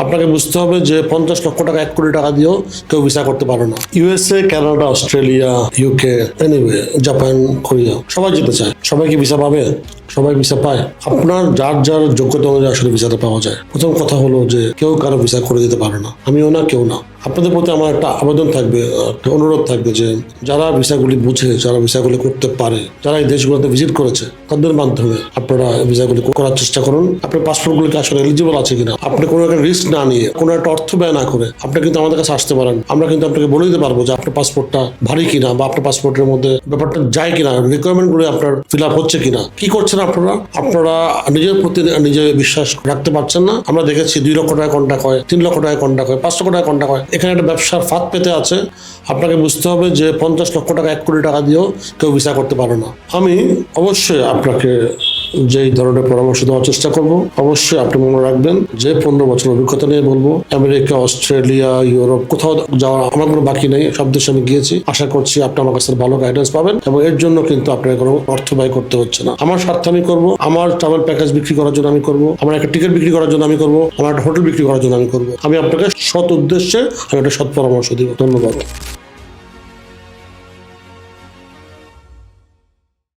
আপনাকে বুঝতে হবে যে 50 লক্ষ টাকা 1 কোটি টাকা দিয়েও কেউ ভিসা করতে পারে না। USA, Canada, Australia, UK, anyway, Japan, Korea সবাই যেতে চায়। সবাই কি ভিসা পাবে? সবাই ভিসা পায়? আপনার যার যার যোগ্যতা অনুযায়ী আসলে ভিসাটা পাওয়া যায়। প্রথম কথা হলো যে কেউ কারো ভিসা করে দিতে পারে না, আমিও না, কেউ না। আপনাদের প্রতি আমার একটা আবেদন থাকবে, একটা অনুরোধ থাকবে যে যারা ভিসাগুলি বুঝে, যারা ভিসাগুলি করতে পারে, যারা এই দেশগুলোতে ভিজিট করেছে, তাদের মাধ্যমে আপনারা ভিসাগুলি করার চেষ্টা করুন। আপনার পাসপোর্টগুলিকে আসলে এলিজিবল আছে কিনা, আপনি কোনো একটা রিস্ক না নিয়ে, কোনো একটা অর্থ ব্যয় না করে আপনি কিন্তু আমাদের কাছে আসতে পারেন। আমরা কিন্তু আপনাকে বলে দিতে পারবো যে আপনার পাসপোর্টটা ভারী কিনা, বা আপনার পাসপোর্টের মধ্যে ব্যাপারটা যায় কিনা, রিকোয়ারমেন্টগুলো আপনার ফিল আপ হচ্ছে কিনা, কি করছেন আপনারা নিজের প্রতি নিজে বিশ্বাস রাখতে পারছেন না। আমরা দেখেছি 2 লক্ষ টাকা কন্ট্যাক্ট হয়, 3 লক্ষ টাকা কন্ট্যাক্ট হয়, 5 লক্ষ টাকা কন্ট্যাক্ট হয়। এখানে একটা ব্যবসার ফাঁদ পেতে আছে। আপনাকে বুঝতে হবে যে 50 লক্ষ টাকা 1 কোটি টাকা দিয়েও কেউ ভিসা করতে পারে না। আমি অবশ্যই আপনাকে যেই ধরনের পরামর্শ দেওয়ার চেষ্টা করব, অবশ্যই আপনি মনে রাখবেন যে 15 বছর অভিজ্ঞতা নিয়ে বলবো। আমেরিকা, অস্ট্রেলিয়া, ইউরোপ কোথাও যাওয়ার আমার কোনো বাকি নেই, সব দেশে আমি গিয়েছি। আশা করছি আপনি আমার কাছে ভালো গাইডেন্স পাবেন, এবং এর জন্য কিন্তু আপনার কোনো অর্থ ব্যয় করতে হচ্ছে না। আমার স্বার্থে আমি করবো, আমার ট্রাভেল প্যাকেজ বিক্রি করার জন্য আমি করবো, আমার একটা টিকিট বিক্রি করার জন্য আমি করবো, আমার একটা হোটেল বিক্রি করার জন্য আমি করবো। আমি আপনাকে সৎ উদ্দেশ্যে আমি একটা সৎ পরামর্শ দিব। ধন্যবাদ।